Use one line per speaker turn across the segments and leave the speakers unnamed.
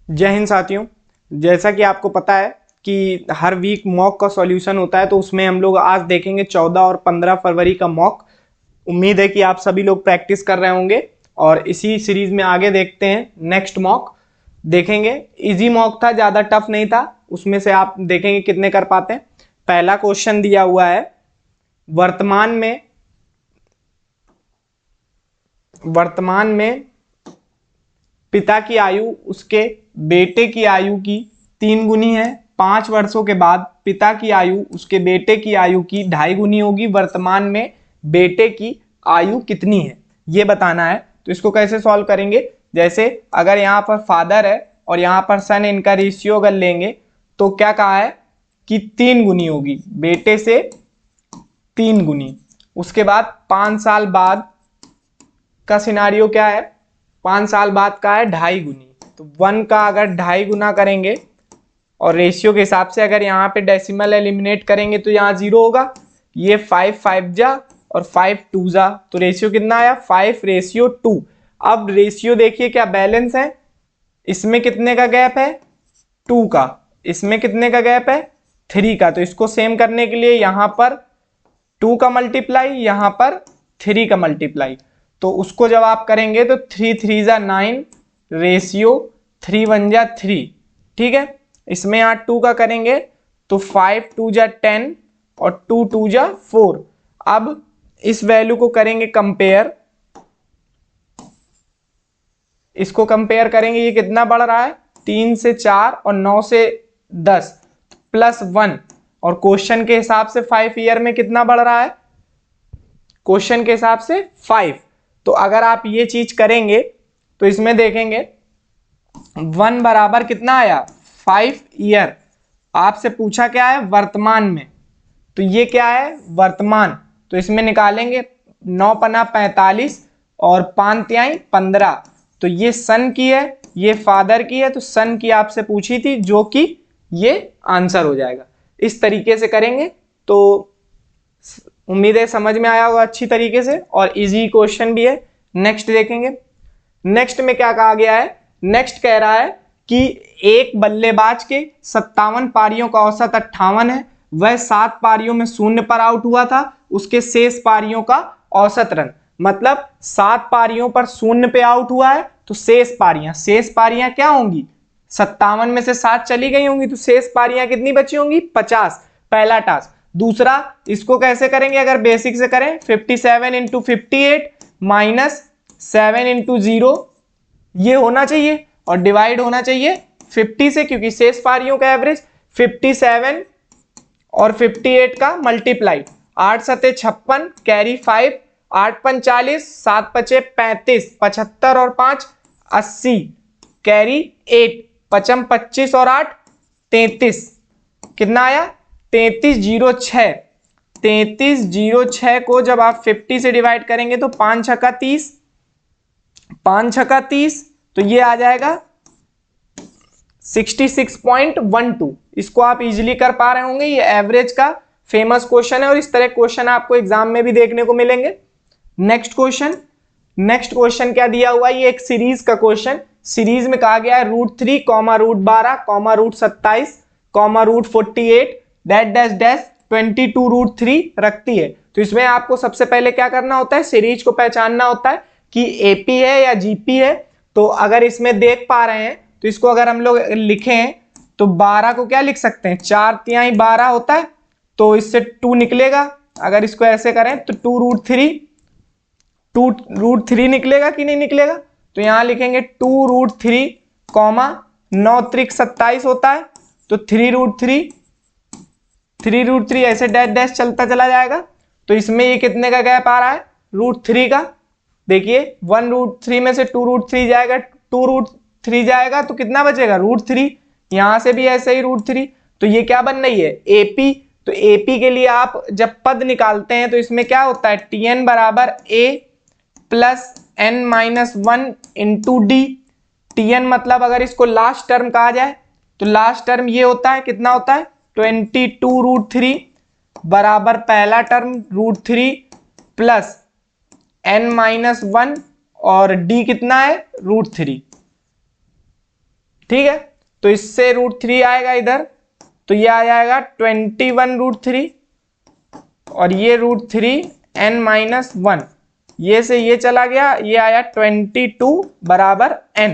जय हिंद साथियों। जैसा कि आपको पता है कि हर वीक मॉक का सॉल्यूशन होता है, तो उसमें हम लोग आज देखेंगे 14 और 15 फरवरी का मॉक। उम्मीद है कि आप सभी लोग प्रैक्टिस कर रहे होंगे और इसी सीरीज में आगे देखते हैं। नेक्स्ट मॉक देखेंगे। इजी मॉक था, ज़्यादा टफ नहीं था। उसमें से आप देखेंगे कितने कर पाते हैं। पहला क्वेश्चन दिया हुआ है, वर्तमान में पिता की आयु उसके बेटे की आयु की 3 गुनी है। 5 वर्षों के बाद पिता की आयु उसके बेटे की आयु की 2.5 गुनी होगी। वर्तमान में बेटे की आयु कितनी है, ये बताना है। तो इसको कैसे सॉल्व करेंगे, जैसे अगर यहाँ पर फादर है और यहाँ पर सन, इनका रेशियो अगर लेंगे तो क्या कहा है कि 3 गुनी होगी, बेटे से 3 गुनी। उसके बाद 5 साल बाद का सिनारियो क्या है, 5 साल बाद का है 2.5 गुनी। तो 1 का अगर 2.5 गुना करेंगे और रेशियो के हिसाब से अगर यहाँ पे डेसिमल एलिमिनेट करेंगे तो यहाँ 0 होगा। ये 5 5 जा और 5 2 जा, तो रेशियो कितना आया 5:2। अब रेशियो देखिए क्या बैलेंस है, इसमें कितने का गैप है 2 का, इसमें कितने का गैप है 3 का। तो इसको सेम करने के लिए यहाँ पर 2 का मल्टीप्लाई, यहाँ पर 3 का मल्टीप्लाई। तो उसको जब आप करेंगे तो 3 3 जा 9, रेशियो 3 1 जा 3। ठीक है, इसमें यहाँ 2 का करेंगे तो 5 2 जा 10 और 2 2 जा 4। अब इस वैल्यू को करेंगे कंपेयर, इसको कंपेयर करेंगे, ये कितना बढ़ रहा है 3 से 4 और 9 से 10 +1, और क्वेश्चन के हिसाब से 5 ईयर में कितना बढ़ रहा है, क्वेश्चन के हिसाब से 5। तो अगर आप ये चीज करेंगे तो इसमें देखेंगे 1 बराबर कितना आया 5 ईयर। आपसे पूछा क्या है वर्तमान में, तो ये क्या है वर्तमान। तो इसमें निकालेंगे 9 पना 45 और 5 तिहाई 15। तो ये सन की है, ये फादर की है, तो सन की आपसे पूछी थी, जो कि ये आंसर हो जाएगा। इस तरीके से करेंगे तो उम्मीद है समझ में आया होगा अच्छी तरीके से, और इजी क्वेश्चन भी है। नेक्स्ट देखेंगे। नेक्स्ट में क्या कहा गया है, नेक्स्ट कह रहा है कि एक बल्लेबाज के 57 पारियों का औसत 58 है, वह 7 पारियों में 0 पर आउट हुआ था, उसके शेष पारियों का औसत रन, मतलब 7 पारियों पर 0 पे आउट हुआ है, तो शेष पारियां क्या होंगी 57 में से 7 चली गई होंगी, तो शेष पारियां कितनी बची होंगी 50। पहला टास्क। दूसरा, इसको कैसे करेंगे, अगर बेसिक से करें 57 इंटू 58 -7 इंटू 0 ये होना चाहिए, और डिवाइड होना चाहिए 50 से, क्योंकि शेष पारियों का एवरेज 57 और 58 का मल्टीप्लाई, 8 सते 56 कैरी 5, 8 पन 40, 7 पचे 35, 75 और 5 80 कैरी 8, 55 25 और 8 33, कितना आया 3306। 3306 को जब आप 50 से डिवाइड करेंगे तो 5 छक्का 30, 5 छक्का 30, तो ये आ जाएगा 66.12। इसको आप इजीली कर पा रहे होंगे, ये एवरेज का फेमस क्वेश्चन है, और इस तरह क्वेश्चन आपको एग्जाम में भी देखने को मिलेंगे। नेक्स्ट क्वेश्चन क्या दिया हुआ है, ये एक सीरीज का क्वेश्चन। सीरीज में कहा गया है √3, √12, √27, √48 डैश डैश डैश 22 √3 रखती है। तो इसमें आपको सबसे पहले क्या करना होता है, सीरीज को पहचानना होता है कि एपी है या जीपी है। तो अगर इसमें देख पा रहे हैं तो इसको अगर हम लोग लिखें तो 12 को क्या लिख सकते हैं, 4 तिहाई 12 होता है, तो इससे 2 निकलेगा। अगर इसको ऐसे करें तो 2√3 निकलेगा कि नहीं निकलेगा, तो यहां लिखेंगे 2√3 कॉमा 9 त्रिक 27 होता है, तो 3√3 ऐसे डैश डैश चलता चला जाएगा। तो इसमें ये कितने का गैप आ रहा है √3 का, देखिए 1√3 में से 2√3 जाएगा, 2√3 जाएगा तो कितना बचेगा √3, यहां से भी ऐसे ही √3। तो ये क्या बन रही है एपी। तो एपी के लिए आप जब पद निकालते हैं तो इसमें क्या होता है टीएन बराबर A plus n-1 into D. TN मतलब अगर इसको लास्ट टर्म कहा जाए तो लास्ट टर्म ये होता है, कितना होता है 22√3 बराबर पहला टर्म √3 प्लस n-1 और d कितना है √3। ठीक है, तो इससे √3 आएगा इधर, तो ये आ जाएगा 21√3 और ये √3 n-1, ये से ये चला गया, ये आया 22 बराबर n।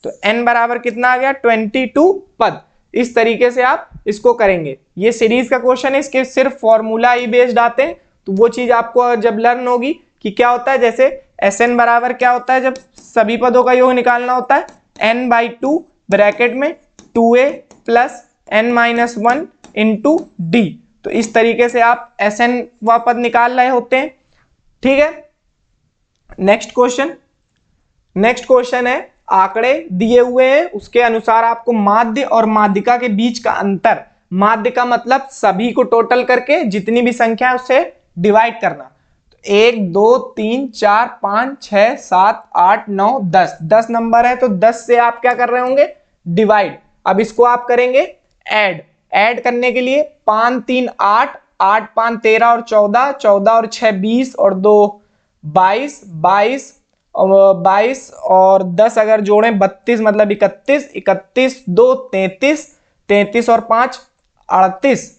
तो n बराबर कितना आ गया 22 पद। इस तरीके से आप इसको करेंगे। ये सीरीज का क्वेश्चन है, इसके सिर्फ फॉर्मूला ही बेस्ड आते हैं, तो वो चीज आपको जब लर्न होगी कि क्या होता है, जैसे Sn बराबर क्या होता है, जब सभी पदों का योग निकालना होता है n/2 ब्रैकेट में 2a plus n-1 into d। तो इस तरीके से आप Sn व पद निकाल रहे होते हैं। ठीक है, नेक्स्ट क्वेश्चन है, आंकड़े दिए हुए हैं, उसके अनुसार आपको माध्य और माध्यिका के बीच का अंतर, माध्य का मतलब सभी को टोटल करके जितनी भी संख्या है उससे डिवाइड करना। तो 1 2 3 4 5 6 7 8 9 10 नंबर है, तो 10 से आप क्या कर रहे होंगे, डिवाइड। अब इसको आप करेंगे ऐड करने के लिए 5 3 8 8 5 13 और 14 14 और 6 20 और 2 22 22 और 10 अगर जोड़ें 32 मतलब 31 31 2 33 33 और 5 38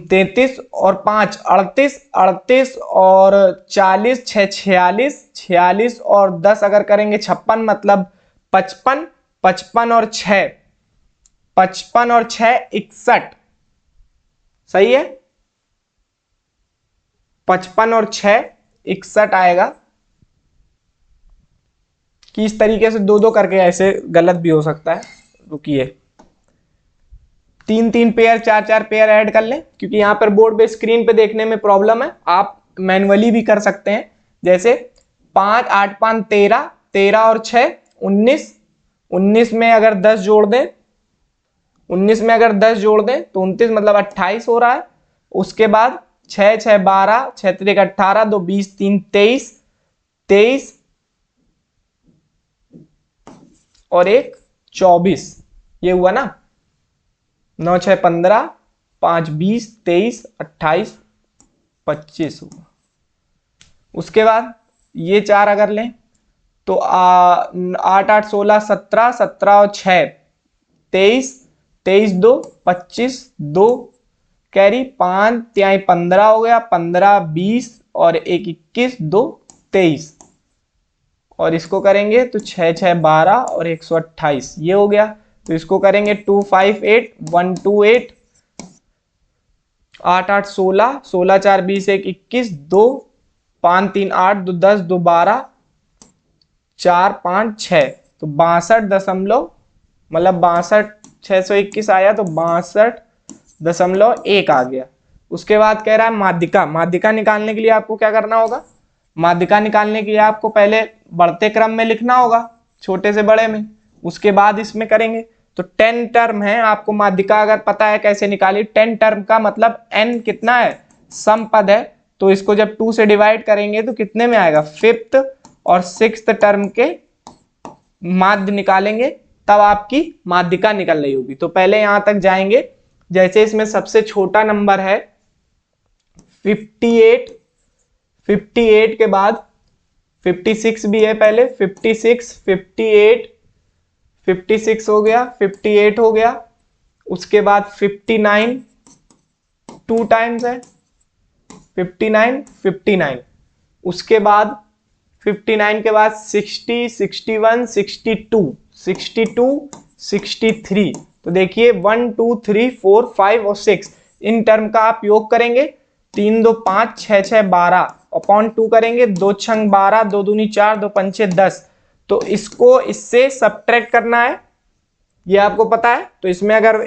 33 और 5 38 38 और 40 6 46 46 और 10 अगर करेंगे 56 मतलब 55 55 और 6 55 और 6 61। सही है, 55 और 6 61 आएगा। कि इस तरीके से दो दो करके ऐसे गलत भी हो सकता है। रुकिए, 3 पेयर 4 पेयर ऐड कर लें, क्योंकि यहां पर बोर्ड पे स्क्रीन पे देखने में प्रॉब्लम है, आप मैन्युअली भी कर सकते हैं। जैसे 5 8 5 13 13 और 6 19 19 में अगर 10 जोड़ दें 19 में अगर 10 जोड़ दें तो 29 मतलब 28 हो रहा है। उसके बाद 6 6 12 6 3 18 2 20 3 23 23 और 1 24, ये हुआ ना। 9 6 15 5 20 23 28 25 हुआ। उसके बाद ये 4 अगर लें तो 8 8 16 17 17 और 6 23 23 2 25 2 कैरी 5 3 15 हो गया, 15 20 और 1 21 2 23 और इसको करेंगे तो 6 6 12 और 128, ये हो गया। तो इसको करेंगे 258 128 8 8 16 16 4 20 1 21 2 5 3 8 2 10 2 12 4 5 6, तो 62 मतलब 62 621 आया, तो 62.1 आ गया। उसके बाद कह रहा है माध्यिका निकालने के लिए आपको क्या करना होगा, माध्यिका निकालने के लिए आपको पहले बढ़ते क्रम में लिखना होगा, छोटे से बड़े में, उसके बाद इसमें करेंगे। तो 10 टर्म है, आपको माध्यिका अगर पता है कैसे निकाली, 10 टर्म का मतलब n कितना है, सम पद है, तो इसको जब 2 से डिवाइड करेंगे तो कितने में आएगा, 5th और 6th टर्म के माध्य निकालेंगे, तब आपकी माध्यिका निकल रही होगी। तो पहले यहां तक जाएंगे, जैसे इसमें सबसे छोटा नंबर है 58 58 के बाद 56 भी है, पहले 56 58 56 हो गया, 58 हो गया। उसके बाद 59 2 टाइम्स है, 59 59। उसके बाद 59 के बाद 60 61 62 62 63। तो देखिए 1 2 3 4 5 और 6, इन टर्म का आप योग करेंगे, 3 2 5 6 6 12 अपॉन 2 करेंगे, 2 6 12 2 दूनी 4 2 5 10। तो इसको इससे सब्ट्रैक्ट करना है, ये आपको पता है। तो इसमें अगर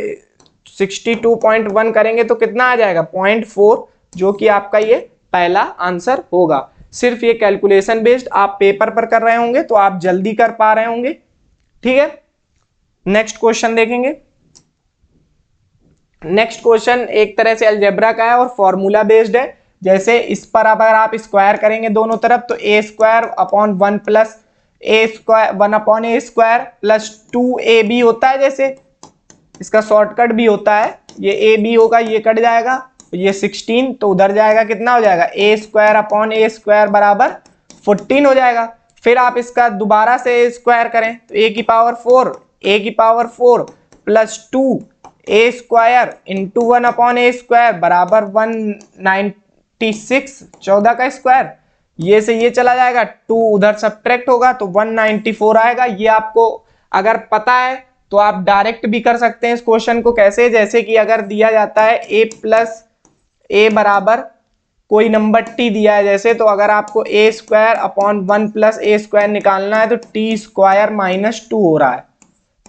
62.1 करेंगे तो कितना आ जाएगा 0.4, जो कि आपका ये पहला आंसर होगा। सिर्फ ये कैलकुलेशन बेस्ड आप पेपर पर कर रहे होंगे तो आप जल्दी कर पा रहे होंगे। ठीक है, नेक्स्ट क्वेश्चन देखेंगे। नेक्स्ट क्वेश्चन एक तरह से अलजेब्रा का है और फॉर्मूला बेस्ड है। जैसे इस पर अगर आप स्क्वायर करेंगे दोनों तरफ तो a square upon 1 plus a square 1 upon a square plus 2ab होता है। जैसे इसका शॉर्टकट भी होता है, ये ab होगा, ये कट जाएगा, ये 16 तो उधर जाएगा, कितना हो जाएगा a square upon a square बराबर 14 हो जाएगा। फिर आप इसका दोबारा से ए स्क्वायर करें तो ए की पावर 4 प्लस 2 ए स्क्वायर इंटू 1/a² बराबर 196, 14 का स्क्वायर। ये से ये चला जाएगा, 2 उधर सब्ट्रैक्ट होगा तो 194 आएगा। ये आपको अगर पता है तो आप डायरेक्ट भी कर सकते हैं इस क्वेश्चन को। कैसे? जैसे कि अगर दिया जाता है a प्लस ए बराबर कोई नंबर टी दिया है जैसे, तो अगर आपको ए स्क्वायर अपॉन 1 प्लस ए स्क्वायर निकालना है तो टी स्क्वायर माइनस 2 हो रहा है।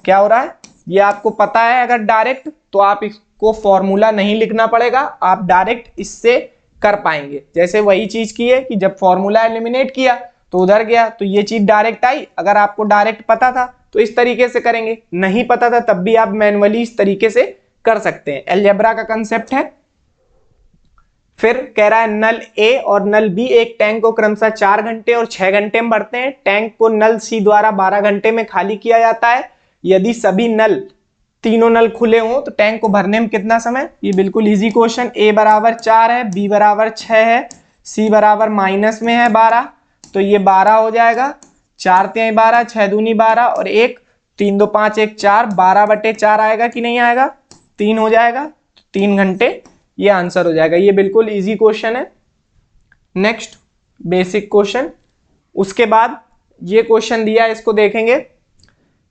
क्या हो रहा है? ये आपको पता है अगर डायरेक्ट, तो आप इसको फॉर्मूला नहीं लिखना पड़ेगा, आप डायरेक्ट इससे कर पाएंगे। जैसे वही चीज की है कि जब फॉर्मूला एलिमिनेट किया तो उधर गया तो ये चीज डायरेक्ट आई। अगर आपको डायरेक्ट पता था तो इस तरीके से करेंगे, नहीं पता था तब भी आप मैन्युअली इस तरीके से कर सकते हैं। अलजेब्रा का कंसेप्ट है। फिर कह रहा है नल ए और नल बी एक टैंक को क्रमशः 4 घंटे और 6 घंटे में भरते हैं। टैंक को नल सी द्वारा 12 घंटे में खाली किया जाता है। यदि सभी नल, तीनों नल खुले हों तो टैंक को भरने में कितना समय? ये बिल्कुल इजी क्वेश्चन। ए बराबर 4 है, बी बराबर 6 है, सी बराबर माइनस में है 12, तो ये 12 हो जाएगा। 4 तिहाई 12, 6 दूनी 12 और 1 3 2 5 1 4, 12/4 आएगा कि नहीं आएगा? 3 हो जाएगा, 3 घंटे ये आंसर हो जाएगा। ये बिल्कुल इजी क्वेश्चन है। नेक्स्ट बेसिक क्वेश्चन, उसके बाद ये क्वेश्चन दिया है, इसको देखेंगे।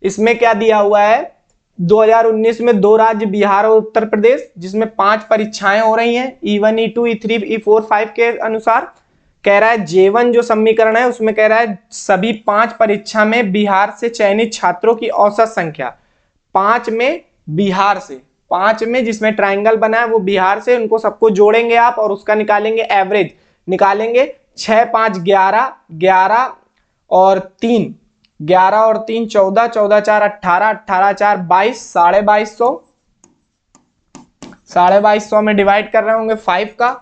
इसमें क्या दिया हुआ है? 2019 में 2 राज्य बिहार और उत्तर प्रदेश, जिसमें 5 परीक्षाएं हो रही हैं E1 E2 E3 E4 5 के अनुसार। कह रहा है J1 जो समीकरण है उसमें कह रहा है सभी 5 परीक्षा में बिहार से चयनित छात्रों की औसत संख्या, 5 में बिहार से, 5 में जिसमें ट्राइंगल बना है वो बिहार से, उनको सबको जोड़ेंगे आप और उसका निकालेंगे एवरेज, निकालेंगे 6 5 11 11 और 3 11 और 3 14 14 4 18 18 4 22 2250 में डिवाइड कर रहे होंगे 5 का,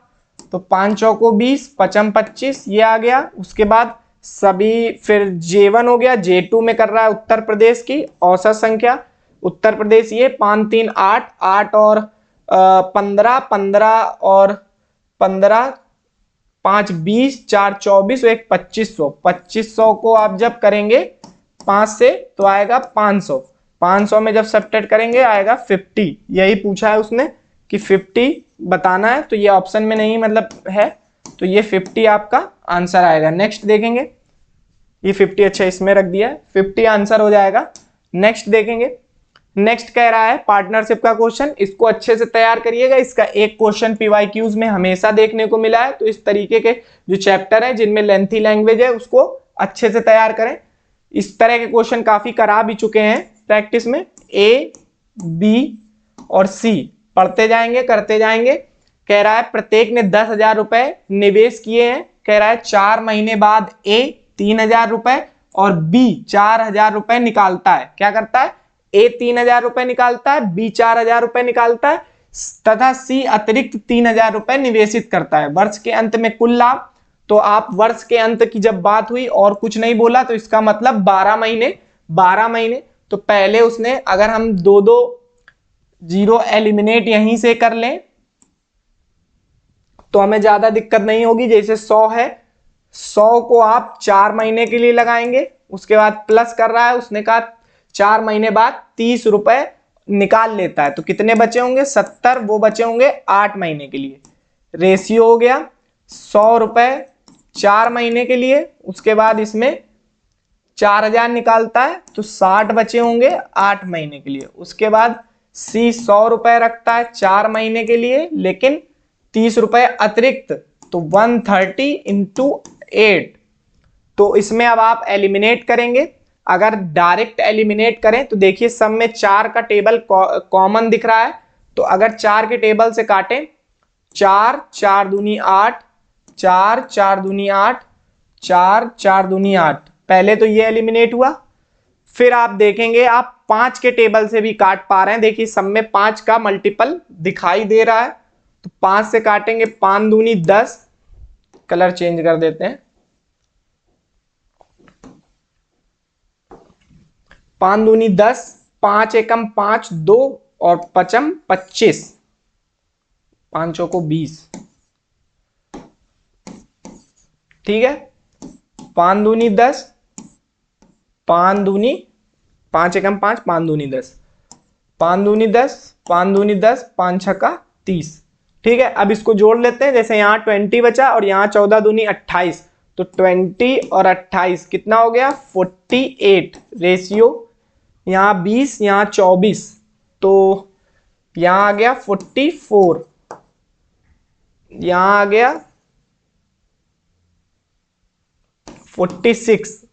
तो 5 चौको 20 55 25 ये आ गया। उसके बाद सभी, फिर J1 हो गया। J2 में कर रहा है उत्तर प्रदेश की औसत संख्या, उत्तर प्रदेश ये 5 3 8 8 और 15 15 और 15 5 20 4 24 1 2500, 2500 को आप जब करेंगे 5 से तो आएगा 500, 500 में जब सब्ट्रैक्ट करेंगे आएगा 50। यही पूछा है उसने कि 50 बताना है, तो ये ऑप्शन में नहीं मतलब है, तो ये 50 आपका आंसर आएगा। नेक्स्ट देखेंगे, ये 50 अच्छा इसमें रख दिया है, 50 आंसर हो जाएगा। नेक्स्ट देखेंगे। नेक्स्ट कह रहा है पार्टनरशिप का क्वेश्चन, इसको अच्छे से तैयार करिएगा। इसका एक क्वेश्चन PYQs में हमेशा देखने को मिला है, तो इस तरीके के जो चैप्टर है जिनमें लेंथी लैंग्वेज है उसको अच्छे से तैयार करें। इस तरह के क्वेश्चन काफी करा भी चुके हैं प्रैक्टिस में। A, B और C पढ़ते जाएंगे, करते जाएंगे। कह रहा है प्रत्येक ने 10,000 रुपए निवेश किए हैं। कह रहा है 4 महीने बाद A 3,000 रुपए और B 4,000 रुपए निकालता है। क्या करता है? A 3,000 रुपए निकालता है, B 4,000 रुपए निकालता है तथा C अतिरिक्त 3,000 रुपए निवेशित करता है। वर्ष के अंत में कुल लाभ, तो आप वर्ष के अंत की जब बात हुई और कुछ नहीं बोला तो इसका मतलब 12 महीने, 12 महीने। तो पहले उसने, अगर हम 2 जीरो एलिमिनेट यहीं से कर लें तो हमें ज्यादा दिक्कत नहीं होगी। जैसे 100 है, 100 को आप 4 महीने के लिए लगाएंगे, उसके बाद प्लस कर रहा है, उसने कहा 4 महीने बाद 30 रुपए निकाल लेता है, तो कितने बचे होंगे? 70, वो बचे होंगे 8 महीने के लिए। रेशियो हो गया 100 रुपए 4 महीने के लिए, उसके बाद इसमें 4,000 निकालता है तो 60 बचे होंगे 8 महीने के लिए। उसके बाद C 100 रुपए रखता है 4 महीने के लिए, लेकिन 30 रुपए अतिरिक्त, तो 130 इंटू 8। तो इसमें अब आप एलिमिनेट करेंगे। अगर डायरेक्ट एलिमिनेट करें तो देखिए सब में 4 का टेबल कॉमन दिख रहा है, तो अगर 4 के टेबल से काटें, 4 4 दूनी 8, 4 4 दूनी 8, 4 4 दूनी 8, पहले तो ये एलिमिनेट हुआ। फिर आप देखेंगे आप 5 के टेबल से भी काट पा रहे हैं, देखिए सब में 5 का मल्टीपल दिखाई दे रहा है, तो 5 से काटेंगे, 5 दूनी 10, कलर चेंज कर देते हैं, 5 दूनी 10, 5 एकम 5 2 और 5 25, 5 चौको 20, ठीक है। 5 दूनी 10, पाँच दूनी 5 एकम 5, 5 दूनी 10, 5 दूनी 10, 5 दूनी 10, 5 छक्का 30। ठीक है, अब इसको जोड़ लेते हैं। जैसे यहाँ 20 बचा और यहाँ 14 दूनी 28, तो 20 और 28 कितना हो गया 48 रेशियो। यहाँ 20, यहाँ 24, तो यहाँ आ गया 44, यहाँ आ गया 46।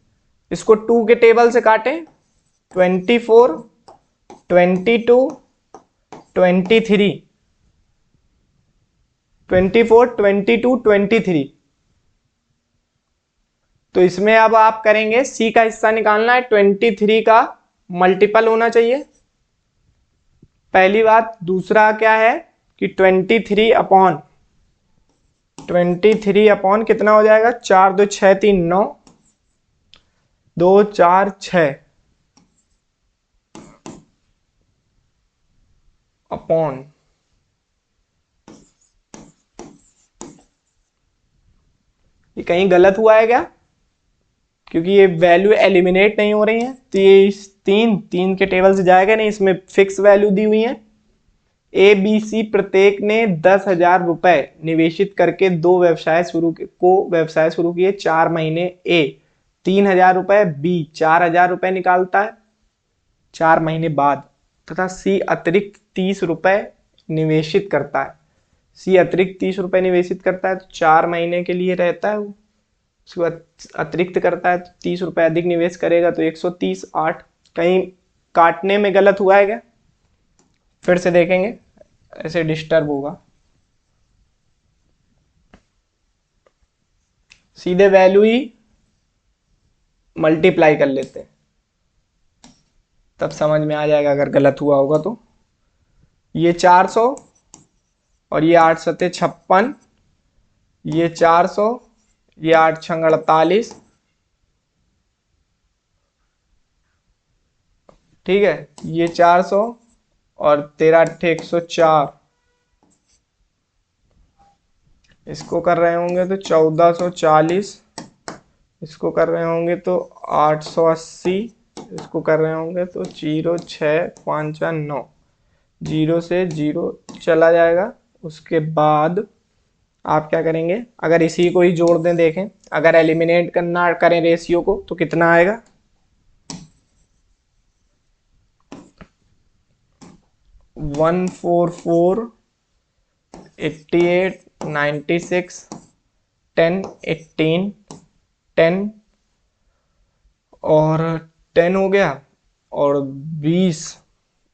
इसको 2 के टेबल से काटें, 24, 22, 23, 24, 22, 23। तो इसमें अब आप करेंगे सी का हिस्सा निकालना है, 23 का मल्टीपल होना चाहिए पहली बात। दूसरा क्या है कि 23 अपॉन कितना हो जाएगा, 4 2 6 3 9, 2 4 6 अपॉन ये कहीं गलत हुआ है क्या, क्योंकि ये वैल्यू एलिमिनेट नहीं हो रही है, तो ये इस तीन के टेबल से जाएगा नहीं, इसमें फिक्स वैल्यू दी हुई है। ए बी सी प्रत्येक ने 10,000 रुपए निवेशित करके दो व्यवसाय शुरू किए। 4 महीने ए 3,000 रुपए, बी 4,000 रुपए निकालता है 4 महीने बाद, तथा सी अतिरिक्त 30 रुपए निवेशित करता है। सी अतिरिक्त 30 रुपए निवेशित करता है, तो 4 महीने के लिए रहता है वो, उसके बाद अतिरिक्त करता है तो 30 रुपए अधिक निवेश करेगा, तो 130 8। कहीं काटने में गलत हुआ है क्या, फिर से देखेंगे, ऐसे डिस्टर्ब होगा। सीधे वैल्यू ही मल्टीप्लाई कर लेते हैं, तब समझ में आ जाएगा अगर गलत हुआ होगा तो। ये 400 और ये 8 सते 56, ये 400, ये 8 छंग 48। ठीक है, ये 400 और 13 अट्ठे 104, इसको कर रहे होंगे तो 1440, इसको कर रहे होंगे तो 880, इसको कर रहे होंगे तो 0 6 5 9, 0 से 0 चला जाएगा। उसके बाद आप क्या करेंगे, अगर इसी को ही जोड़ दें, देखें अगर एलिमिनेट करना करें रेशियो को तो कितना आएगा, 144 88 96 10 18 10 और 10 हो गया, और 20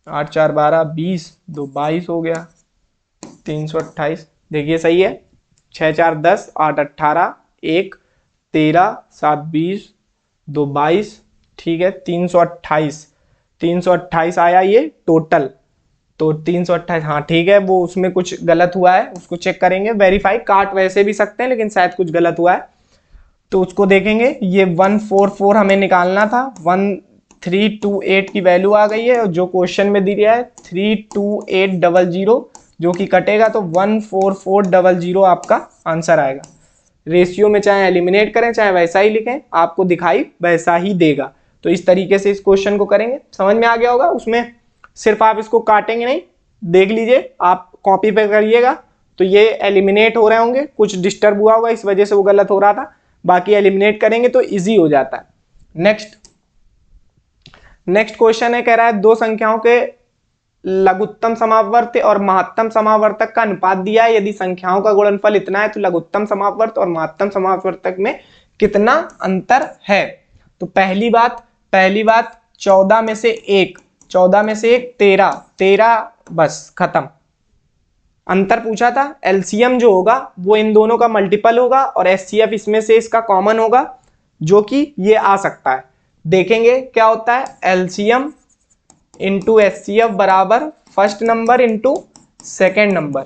8 4 12 20 2 22 हो गया 328। देखिए सही है, 6 4 10 8 18 1 13 7 20 2 22। ठीक है, 328 आया ये टोटल, तो 328, हाँ ठीक है, वो उसमें कुछ गलत हुआ है, उसको चेक करेंगे, वेरीफाई। काट वैसे भी सकते हैं लेकिन शायद कुछ गलत हुआ है, तो उसको देखेंगे। ये 144 हमें निकालना था, 1328 की वैल्यू आ गई है, और जो क्वेश्चन में दी गया है 32800, जो कि कटेगा तो 14400 आपका आंसर आएगा। रेशियो में चाहे एलिमिनेट करें चाहे वैसा ही लिखें, आपको दिखाई वैसा ही देगा। तो इस तरीके से इस क्वेश्चन को करेंगे, समझ में आ गया होगा। उसमें सिर्फ आप इसको काटेंगे नहीं, देख लीजिए, आप कॉपी पे करिएगा तो ये एलिमिनेट हो रहे होंगे, कुछ डिस्टर्ब हुआ होगा इस वजह से वो गलत हो रहा था, बाकी एलिमिनेट करेंगे तो इजी हो जाता है। नेक्स्ट क्वेश्चन है, कह रहा है दो संख्याओं के लघुत्तम समापवर्त और महत्तम समापवर्तक का अनुपात दिया है। यदि संख्याओं का गुणनफल इतना है तो लघुत्तम समापवर्त और महत्तम समापवर्तक में कितना अंतर है। तो पहली बात 14 में से 1 13, बस खत्म। अंतर पूछा था, एलसीएम जो होगा वो इन दोनों का मल्टीपल होगा और एचसीएफ इसमें से इसका कॉमन होगा, जो कि ये आ सकता है। देखेंगे क्या होता है, एलसीएम इंटू एचसीएफ बराबर first number into second number,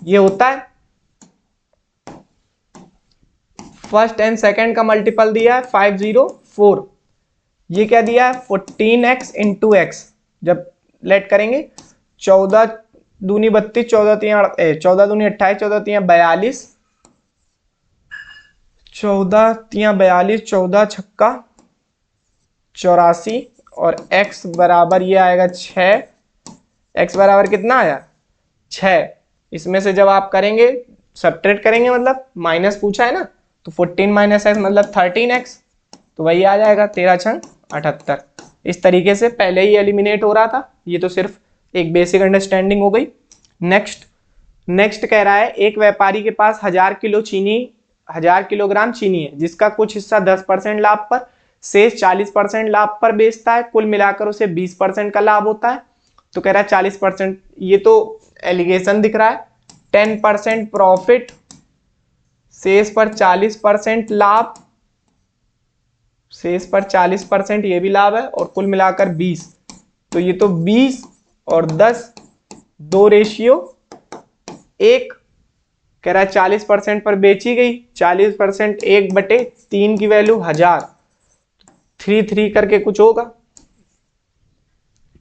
ये होता है। फर्स्ट एंड सेकेंड का मल्टीपल दिया है 504, ये क्या दिया है 14x इंटू एक्स। जब लेट करेंगे 14 दूनी 32, 14 दूनी 28, 14 तियां 42, 14 तियां 42, 14 छक्का 84 और x बराबर ये आएगा 6। x बराबर कितना आया 6। इसमें से जब आप करेंगे सब्ट्रैक्ट करेंगे, मतलब माइनस पूछा है ना, तो 14 माइनस एक्स मतलब 13x, तो वही आ जाएगा 13 छंग 78। इस तरीके से पहले ही एलिमिनेट हो रहा था, ये तो सिर्फ एक बेसिक अंडरस्टैंडिंग हो गई। नेक्स्ट कह रहा है एक व्यापारी के पास 1000 किलोग्राम चीनी है, जिसका कुछ हिस्सा 10% लाभ पर, शेष 40% लाभ पर बेचता है, कुल मिलाकर उसे 20% का लाभ होता है। तो कह रहा है 40%, ये तो एलिगेशन दिख रहा है। 10% प्रॉफिट, शेष पर 40% लाभ, शेष पर 40% ये भी लाभ है, और कुल मिलाकर 20। तो ये तो 20 और 10 2:1। कह रहा है 40% पर बेची गई, 40% 1/3 की वैल्यू 1000, 3 करके कुछ होगा।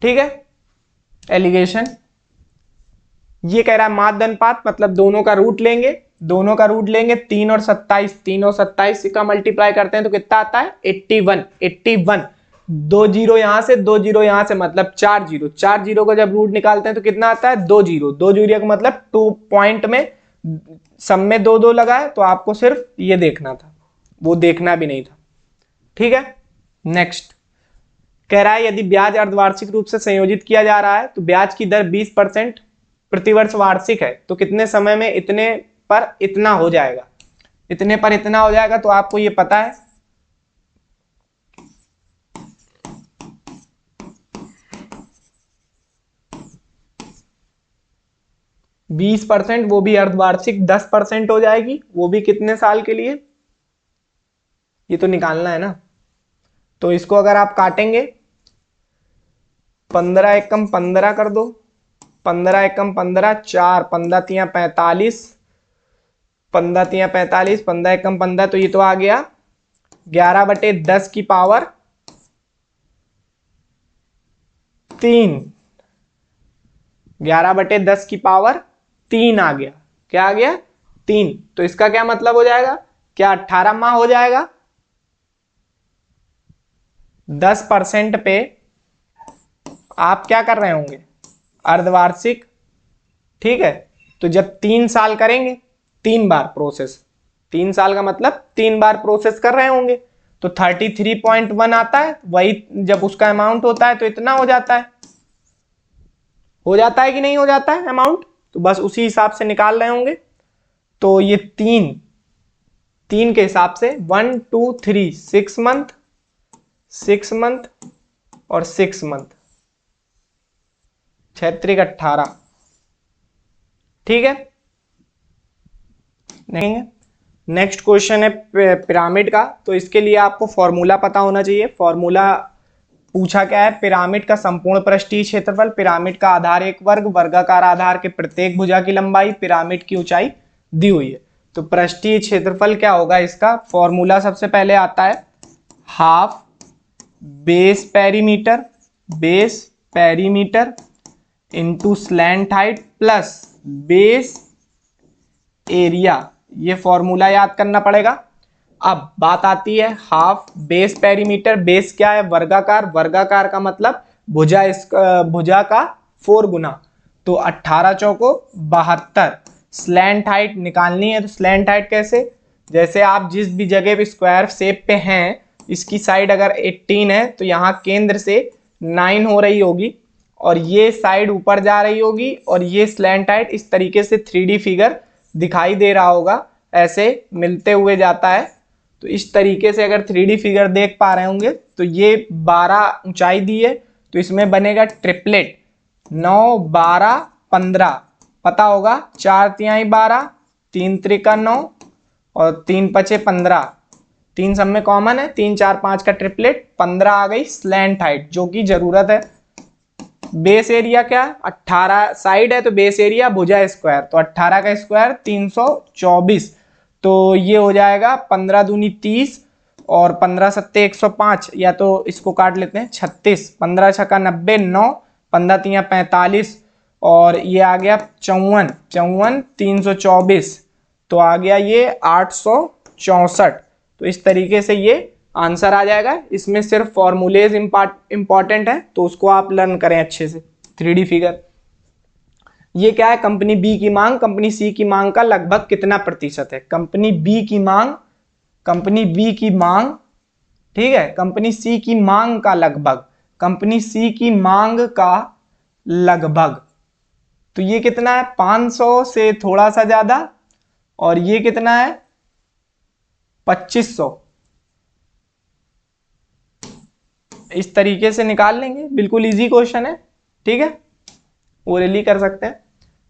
ठीक है, एलिगेशन। ये कह रहा है माध्य अनुपात, मतलब दोनों का रूट लेंगे 3 और 27, 3 और 27 का मल्टीप्लाई करते हैं तो कितना आता है 81। 2 जीरो यहां से, 2 जीरो यहां से, मतलब 4 जीरो। 4 जीरो को जब रूट निकालते हैं तो कितना आता है 2 जीरो। 2 जीरो का मतलब 2 पॉइंट में सब में 2 लगा है, तो आपको सिर्फ ये देखना था, वो देखना भी नहीं था। ठीक है, नेक्स्ट कह रहा है यदि ब्याज अर्धवार्षिक रूप से संयोजित किया जा रहा है तो ब्याज की दर 20% प्रतिवर्ष वार्षिक है, तो कितने समय में इतने पर इतना हो जाएगा। इतने पर इतना हो जाएगा तो आपको ये पता है, बीस परसेंट, वो भी अर्धवार्षिक 10% हो जाएगी, वो भी कितने साल के लिए, ये तो निकालना है ना। तो इसको अगर आप काटेंगे 15 एकम 15 कर दो, 15 एकम 15, 4 15 तिया 45, 15 तिया 45, 15 एकम 15, तो ये तो आ गया 11/10 की पावर 3, 11/10 की पावर 3 आ गया। क्या आ गया 3। तो इसका क्या मतलब हो जाएगा, क्या 18 माह हो जाएगा। 10% पे आप क्या कर रहे होंगे अर्धवार्षिक। ठीक है, तो जब 3 साल करेंगे, 3 बार प्रोसेस, 3 साल का मतलब 3 बार प्रोसेस कर रहे होंगे, तो 33.1 आता है। वही जब उसका अमाउंट होता है तो इतना हो जाता है। हो जाता है कि नहीं हो जाता है अमाउंट, तो बस उसी हिसाब से निकाल रहे होंगे। तो ये 3 के हिसाब से 1 2 3 6 मंथ, 6 मंथ और 6 मंथ, 6 18। ठीक है, नेक्स्ट क्वेश्चन है पिरामिड का। तो इसके लिए आपको फॉर्मूला पता होना चाहिए। फॉर्मूला पूछा क्या है, पिरामिड का संपूर्ण पृष्ठीय क्षेत्रफल, पिरामिड का आधार एक वर्ग, वर्गाकार आधार के प्रत्येक भुजा की लंबाई, पिरामिड की ऊंचाई दी हुई है। तो पृष्ठीय क्षेत्रफल क्या होगा, इसका फॉर्मूला सबसे पहले आता है half base perimeter into slant height plus base area. ये फॉर्मूला याद करना पड़ेगा। अब बात आती है हाफ बेस पेरीमीटर, बेस क्या है वर्गाकार, वर्गाकार का मतलब भुजा का 4 गुना, तो 18 चौको 72। स्लैंट हाइट निकालनी है, तो स्लैंट हाइट कैसे, जैसे आप जिस भी जगह पे स्क्वायर शेप पे हैं, इसकी साइड अगर 18 है तो यहाँ केंद्र से 9 हो रही होगी, और ये साइड ऊपर जा रही होगी, और ये स्लैंट हाइट इस तरीके से 3D फिगर दिखाई दे रहा होगा, ऐसे मिलते हुए जाता है। तो इस तरीके से अगर 3D फिगर देख पा रहे होंगे, तो ये 12 ऊंचाई दी है, तो इसमें बनेगा ट्रिपलेट 9 12 15, पता होगा 4 तिहाई 12, 3 त्रिका 9 और 3 पचे 15, 3 सब में कॉमन है, 3 4 5 का ट्रिपलेट 15 आ गई स्लैंट हाइट, जो कि जरूरत है। बेस एरिया क्या 18 साइड है, तो बेस एरिया भुजा स्क्वायर, तो 18 का स्क्वायर 324, तो ये हो जाएगा 15 दूनी 30 और 15 सत्ते 105, या तो इसको काट लेते हैं 36, 15 छक्का 90, 9 15 तिया 45 और ये आ गया 54 324, तो आ गया ये 864। तो इस तरीके से ये आंसर आ जाएगा। इसमें सिर्फ फॉर्मूलेज इंपॉर्टेंट है, तो उसको आप लर्न करें अच्छे से। 3D फिगर, ये क्या है, कंपनी बी की मांग कंपनी सी की मांग का लगभग कितना प्रतिशत है। कंपनी बी की मांग ठीक है, कंपनी सी की मांग का लगभग, कंपनी सी की मांग का लगभग, तो ये कितना है 500 से थोड़ा सा ज्यादा, और ये कितना है 2500। इस तरीके से निकाल लेंगे, बिल्कुल इजी क्वेश्चन है, ठीक है, ओरली कर सकते हैं।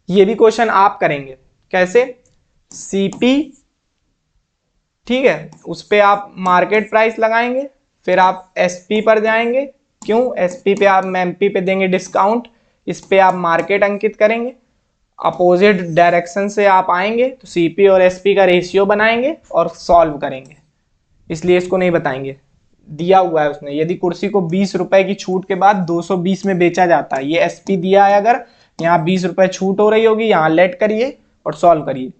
ये भी क्वेश्चन आप करेंगे कैसे, सीपी, ठीक है, उस पे आप मार्केट प्राइस लगाएंगे, फिर आप एसपी पर जाएंगे, क्यों एसपी पे आप एमपी पे देंगे डिस्काउंट, इस पे आप मार्केट अंकित करेंगे, अपोजिट डायरेक्शन से आप आएंगे तो सीपी और एसपी का रेशियो बनाएंगे और सॉल्व करेंगे, इसलिए इसको नहीं बताएंगे। दिया हुआ है उसने, यदि कुर्सी को 20 रुपए की छूट के बाद 220 में बेचा जाता है, ये एसपी दिया है, अगर यहाँ 20 रुपए छूट हो रही होगी, यहाँ लेट करिए और सॉल्व करिए।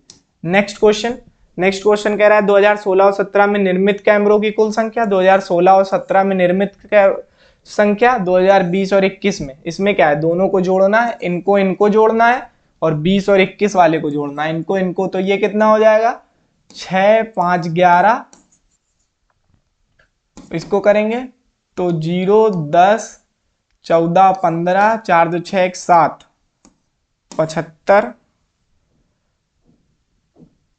नेक्स्ट क्वेश्चन कह रहा है 2016 और 17 में निर्मित कैमरों की कुल संख्या, 2016 और 17 में निर्मित संख्या 2020 और 21 में, इसमें क्या है, दोनों को जोड़ना है, इनको जोड़ना है, और 20 और 21 वाले को जोड़ना है, इनको, तो ये कितना हो जाएगा 6 5 11, इसको करेंगे तो 0 10 14 15 4 2 6 1 7 75,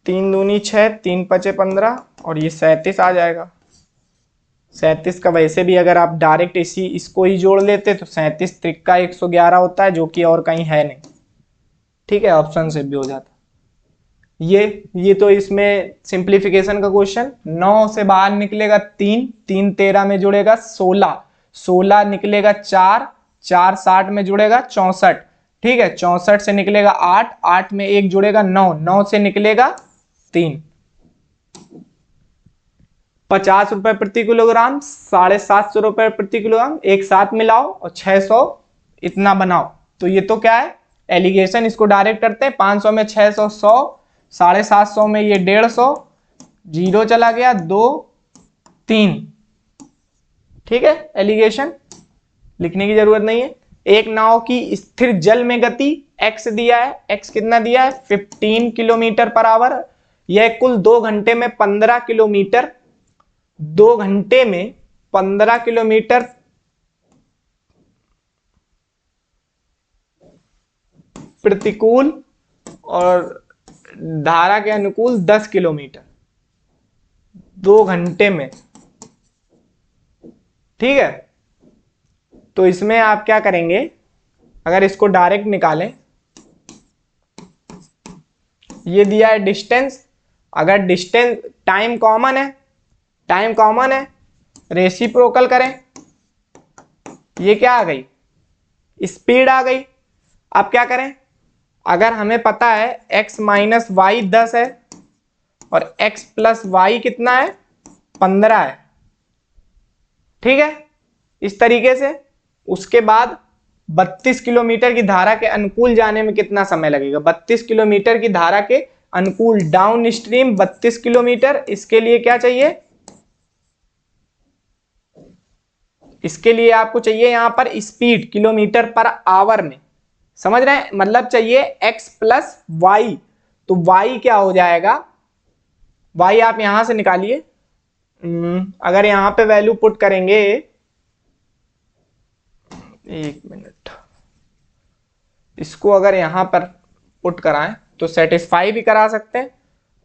3 दूनी 6 3 5 15, और ये 37 आ जाएगा। 37 का वैसे भी अगर आप डायरेक्ट इसको ही जोड़ लेते तो 37 त्रिका 111 होता है, जो कि और कहीं है नहीं, ठीक है, ऑप्शन से भी हो जाता। ये तो इसमें सिंप्लीफिकेशन का क्वेश्चन। 9 से बाहर निकलेगा 3, 3 13 में जुड़ेगा 16, 16 निकलेगा 4, 4 60 में जुड़ेगा 64, ठीक है, 64 से निकलेगा 8, 8 में 1 जुड़ेगा 9, 9 से निकलेगा 3। 50 रुपए प्रति किलोग्राम, 750 रुपए प्रति किलोग्राम, एक साथ मिलाओ और 600 इतना बनाओ, तो ये तो क्या है एलिगेशन, इसको डायरेक्ट करते हैं। 500 में 600 100, 750 में ये 150, 0 चला गया 2 3, ठीक है, एलिगेशन लिखने की जरूरत नहीं है। एक नाव की स्थिर जल में गति x दिया है, x कितना दिया है 15 किलोमीटर पर आवर, यह कुल 2 घंटे में 15 किलोमीटर, 2 घंटे में 15 किलोमीटर प्रतिकूल और धारा के अनुकूल 10 किलोमीटर 2 घंटे में, ठीक है। तो इसमें आप क्या करेंगे, अगर इसको डायरेक्ट निकालें, ये दिया है डिस्टेंस, अगर डिस्टेंस टाइम कॉमन है, रेसिप्रोकल करें, ये क्या आ गई स्पीड आ गई। अब क्या करें, अगर हमें पता है x माइनस वाई 10 है और x प्लस वाई कितना है 15 है, ठीक है, इस तरीके से। उसके बाद 32 किलोमीटर की धारा के अनुकूल जाने में कितना समय लगेगा, 32 किलोमीटर की धारा के अनुकूल डाउन स्ट्रीम 32 किलोमीटर, इसके लिए क्या चाहिए, इसके लिए आपको चाहिए यहां पर स्पीड किलोमीटर पर आवर में, समझ रहे हैं, मतलब चाहिए x प्लस वाई, तो y क्या हो जाएगा, y आप यहां से निकालिए, अगर यहां पे वैल्यू पुट करेंगे, एक मिनट, इसको अगर यहां पर पुट कराएं तो सेटिस्फाई भी करा सकते हैं,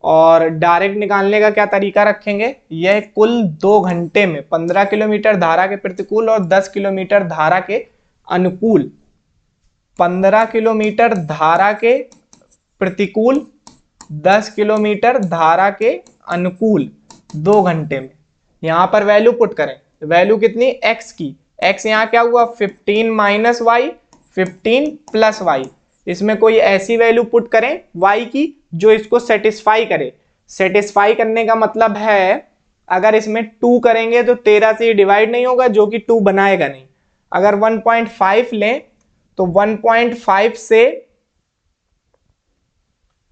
और डायरेक्ट निकालने का क्या तरीका रखेंगे, यह कुल 2 घंटे में 15 किलोमीटर धारा के प्रतिकूल और 10 किलोमीटर धारा के अनुकूल, 15 किलोमीटर धारा के प्रतिकूल 10 किलोमीटर धारा के अनुकूल 2 घंटे में, यहां पर वैल्यू पुट करें, वैल्यू कितनी x की, x यहां क्या हुआ 15 माइनस वाई 15 प्लस वाई, इसमें कोई ऐसी वैल्यू पुट करें y की जो इसको सेटिस्फाई करे। सेटिस्फाई करने का मतलब है अगर इसमें 2 करेंगे तो 13 से डिवाइड नहीं होगा, जो कि 2 बनाएगा नहीं। अगर 1.5 लें तो 1.5 से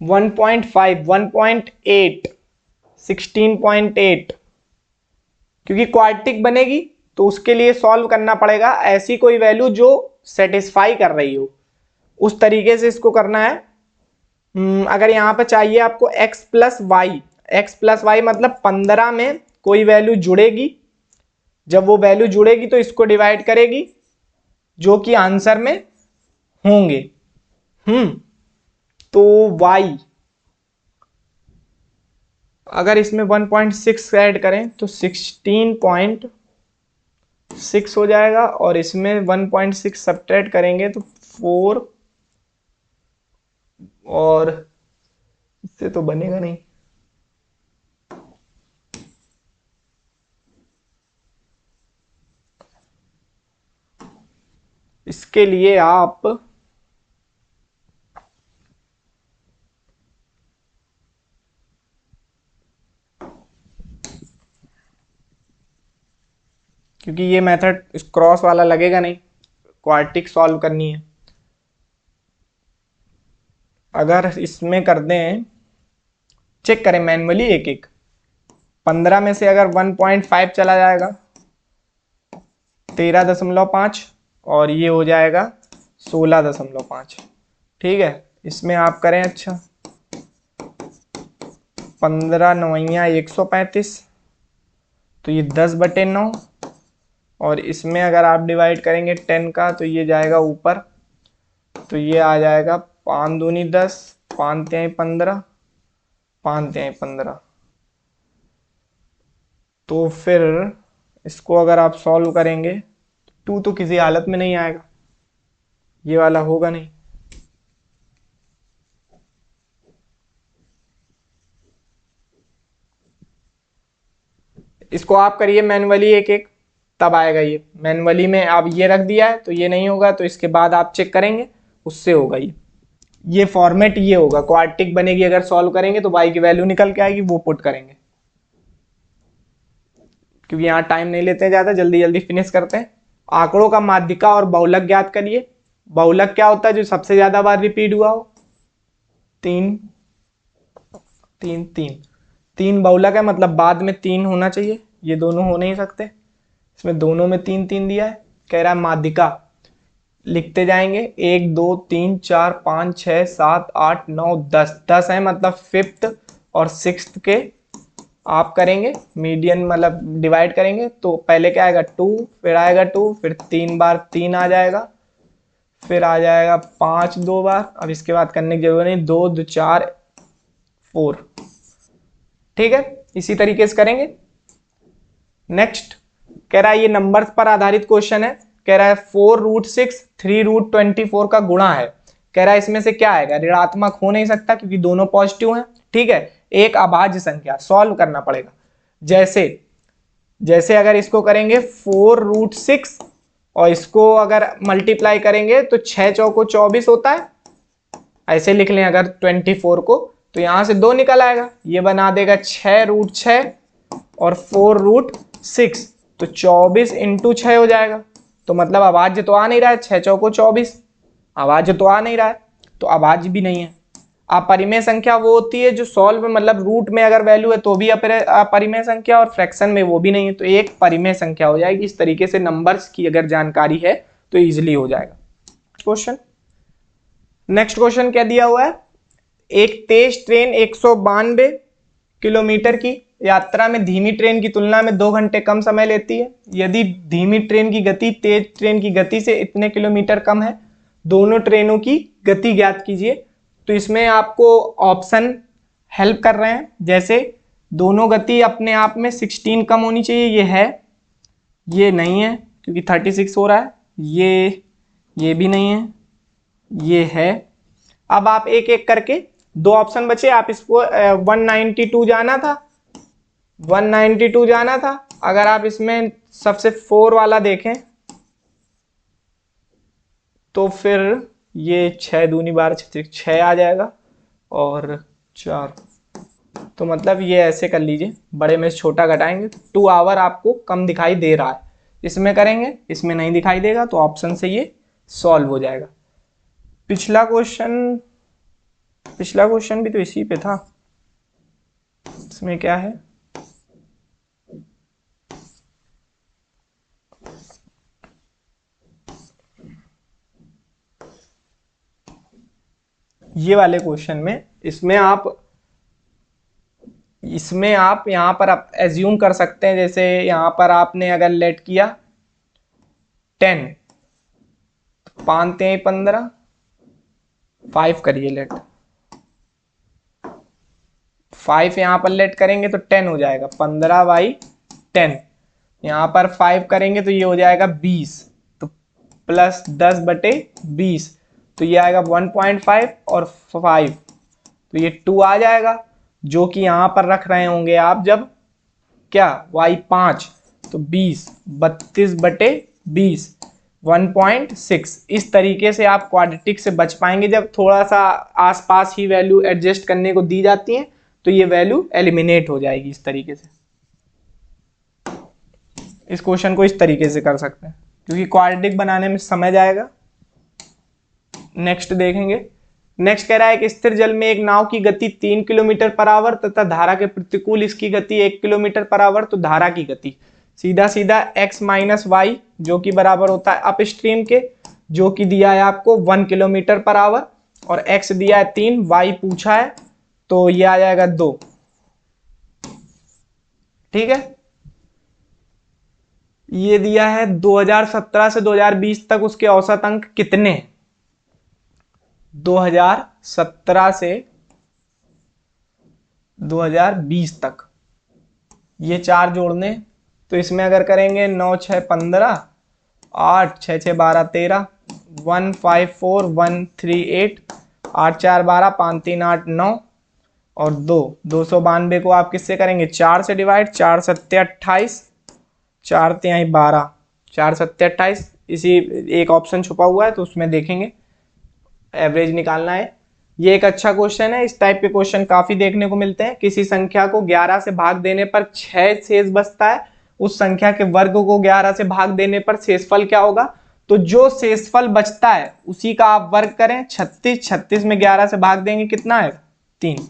1.5 1.8 16.8 क्योंकि क्वाड्रेटिक बनेगी तो उसके लिए सॉल्व करना पड़ेगा ऐसी कोई वैल्यू जो सेटिस्फाई कर रही हो, उस तरीके से इसको करना है। अगर यहाँ पे चाहिए आपको x प्लस वाई मतलब 15 में कोई वैल्यू जुड़ेगी, जब वो वैल्यू जुड़ेगी तो इसको डिवाइड करेगी जो कि आंसर में होंगे। तो y अगर इसमें 1.6 ऐड करें तो 16.6 हो जाएगा, और इसमें 1.6 सब्ट्रैक्ट करेंगे तो 4, और इससे तो बनेगा नहीं। इसके लिए आप क्योंकि ये मेथड क्रॉस वाला लगेगा नहीं, क्वाड्रेटिक सॉल्व करनी है। अगर इसमें कर दें, चेक करें मैन्युअली एक एक, 15 में से अगर 1.5 चला जाएगा 13.5, और ये हो जाएगा 16.5। ठीक है, इसमें आप करें, अच्छा 15 9 135, तो ये 10/9, और इसमें अगर आप डिवाइड करेंगे 10 का तो ये जाएगा ऊपर, तो ये आ जाएगा 5 दूनी 10, 5 तिहाई 15, 5 तिहाई 15। तो फिर इसको अगर आप सॉल्व करेंगे 2 तो किसी हालत में नहीं आएगा, ये वाला होगा नहीं। इसको आप करिए मैन्युअली एक एक, तब आएगा ये। मैन्युअली में आप ये रख दिया है तो ये नहीं होगा, तो इसके बाद आप चेक करेंगे उससे होगा ये फॉर्मेट ये होगा। क्वाड्रेटिक बनेगी अगर सॉल्व करेंगे तो y की वैल्यू निकल के आएगी, वो पुट करेंगे। क्योंकि यहाँ टाइम नहीं लेते हैं ज्यादा, जल्दी जल्दी फिनिश करते हैं। आंकड़ों का माध्यिका और बहुलक ज्ञात करिए। बहुलक क्या होता है? जो सबसे ज्यादा बार रिपीट हुआ हो। 3 3 3 3 बहुलक है, मतलब बाद में 3 होना चाहिए, ये दोनों हो नहीं सकते। इसमें दोनों में 3 3 दिया है। कह रहा है माध्यिका, लिखते जाएंगे 1 2 3 4 5 6 7 8 9 10, 10 है, मतलब 5th और 6th के आप करेंगे मीडियन, मतलब डिवाइड करेंगे तो पहले क्या आएगा 2, फिर आएगा 2, फिर 3 बार 3 आ जाएगा, फिर आ जाएगा 5 2 बार। अब इसके बाद करने की जरूरत नहीं, 2 2 4 4। ठीक है, इसी तरीके से करेंगे। नेक्स्ट कह रहा है ये नंबर्स पर आधारित क्वेश्चन है। कह रहा है 4√6 3√24 का गुणा है। कह रहा है इसमें से क्या आएगा? ऋणात्मक हो नहीं सकता क्योंकि दोनों पॉजिटिव हैं। ठीक है, एक अभाज्य संख्या सॉल्व करना पड़ेगा। जैसे अगर इसको करेंगे 4√6 और इसको अगर मल्टीप्लाई करेंगे तो 6 चौको 24 होता है, ऐसे लिख लें। अगर 24 को तो यहां से 2 निकल आएगा, ये बना देगा 6√6 और 4√6, तो 24 इंटू 6 हो जाएगा। तो मतलब अभाज्य तो आ नहीं रहा है, 6 चौको 24, अभाज्य तो आ नहीं रहा है, तो अभाज्य भी नहीं है। अपरिमेय संख्या वो होती है जो सॉल्व मतलब रूट में अगर वैल्यू है तो भी अपरिमेय संख्या, और फ्रैक्शन में वो भी नहीं है, तो एक परिमेय संख्या हो जाएगी। इस तरीके से नंबर्स की अगर जानकारी है तो इजिली हो जाएगा क्वेश्चन। नेक्स्ट क्वेश्चन क्या दिया हुआ है? एक तेज ट्रेन 192 किलोमीटर की यात्रा में धीमी ट्रेन की तुलना में 2 घंटे कम समय लेती है। यदि धीमी ट्रेन की गति तेज ट्रेन की गति से इतने किलोमीटर कम है, दोनों ट्रेनों की गति ज्ञात कीजिए। तो इसमें आपको ऑप्शन हेल्प कर रहे हैं। जैसे दोनों गति अपने आप में 16 कम होनी चाहिए, ये है, ये नहीं है क्योंकि 36 हो रहा है, ये भी नहीं है, ये है। अब आप एक एक करके, 2 ऑप्शन बचे। आप इसको 192 जाना था, 192 जाना था। अगर आप इसमें सबसे 4 वाला देखें तो फिर ये 6 दूनी 12 6 आ जाएगा, और 4, तो मतलब ये ऐसे कर लीजिए, बड़े में से छोटा घटाएंगे 2 आवर आपको कम दिखाई दे रहा है। इसमें करेंगे, इसमें नहीं दिखाई देगा, तो ऑप्शन से ये सॉल्व हो जाएगा। पिछला क्वेश्चन भी तो इसी पे था। इसमें क्या है? ये वाले क्वेश्चन में इसमें आप यहाँ पर आप एज्यूम कर सकते हैं, जैसे यहाँ पर आपने अगर लेट किया 10, 5 3 15, 5 करिए लेट, 5 यहाँ पर लेट करेंगे तो 10 हो जाएगा, 15/10। यहाँ पर 5 करेंगे तो ये हो जाएगा 20, तो प्लस 10/20, तो ये आएगा 1.5 और 5, तो ये 2 आ जाएगा, जो कि यहाँ पर रख रहे होंगे आप जब क्या y 5, तो 20, 32/20, 1.6। इस तरीके से आप क्वाड्रेटिक से बच पाएंगे। जब थोड़ा सा आसपास ही वैल्यू एडजस्ट करने को दी जाती है तो ये वैल्यू एलिमिनेट हो जाएगी इस तरीके से। इस क्वेश्चन को इस तरीके से कर सकते हैं क्योंकि क्वाड्रेटिक बनाने में समय जाएगा। नेक्स्ट देखेंगे। नेक्स्ट कह रहा है कि स्थिर जल में एक नाव की गति 3 किलोमीटर/आवर तथा धारा के प्रतिकूल इसकी गति 1 किलोमीटर/आवर, तो धारा की गति सीधा सीधा x माइनस वाई जो कि बराबर होता है अप स्ट्रीम के, जो कि दिया है आपको 1 किलोमीटर/आवर और x दिया है 3, y पूछा है तो ये आ जाएगा 2। ठीक है, ये दिया है 2017 से 2020 तक उसके औसत अंक कितने हैं। 2017 से 2020 तक ये 4 जोड़ने, तो इसमें अगर करेंगे 9 6 15, 8 6 6 12 13, 1 5 4 1 3 8, 8 4 12, 5 3 8 9 और 2, 292 को आप किससे करेंगे 4 से डिवाइड, 4 7 28, 4 3 12, 4 7 28। इसी एक ऑप्शन छुपा हुआ है तो उसमें देखेंगे, एवरेज निकालना है। ये एक अच्छा क्वेश्चन है। इस टाइप के क्वेश्चन काफी देखने को मिलते हैं। किसी संख्या को 11 से भाग देने पर 6 शेष बचता है, उस संख्या के वर्ग को 11 से भाग देने पर शेषफल क्या होगा। तो जो शेषफल बचता है उसी का आप वर्ग करें। 36, 36 में 11 से भाग देंगे कितना है 3।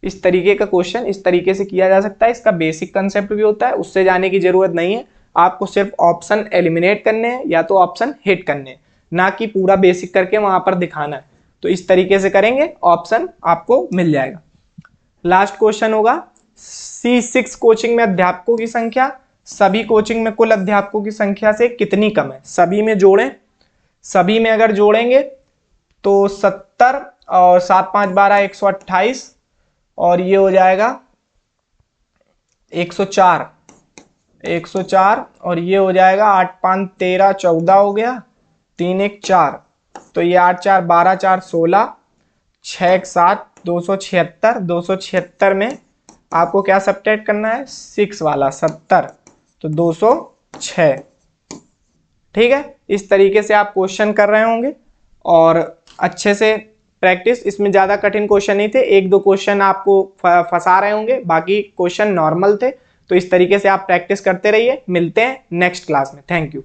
इस तरीके का क्वेश्चन इस तरीके से किया जा सकता है। इसका बेसिक कंसेप्ट भी होता है, उससे जाने की जरूरत नहीं है। आपको सिर्फ ऑप्शन एलिमिनेट करने हैं या तो ऑप्शन हिट करने हैं, ना कि पूरा बेसिक करके वहां पर दिखाना है। तो इस तरीके से करेंगे, ऑप्शन आपको मिल जाएगा। लास्ट क्वेश्चन होगा, C6 कोचिंग में अध्यापकों की संख्या सभी कोचिंग में कुल अध्यापकों की संख्या से कितनी कम है। सभी में जोड़ें, सभी में अगर जोड़ेंगे तो 70 और 7 5 12 128 और ये हो जाएगा 104 और ये हो जाएगा 8 5 13 14 हो गया, 3 1 4, तो ये 8 4 12 4 16, 6 1 7 276। 276 में आपको क्या सब्ट्रैक्ट करना है 6 वाला 70, तो 206। ठीक है, इस तरीके से आप क्वेश्चन कर रहे होंगे और अच्छे से प्रैक्टिस। इसमें ज़्यादा कठिन क्वेश्चन नहीं थे, 1-2 क्वेश्चन आपको फंसा रहे होंगे, बाकी क्वेश्चन नॉर्मल थे। तो इस तरीके से आप प्रैक्टिस करते रहिए। मिलते हैं नेक्स्ट क्लास में। Thank you.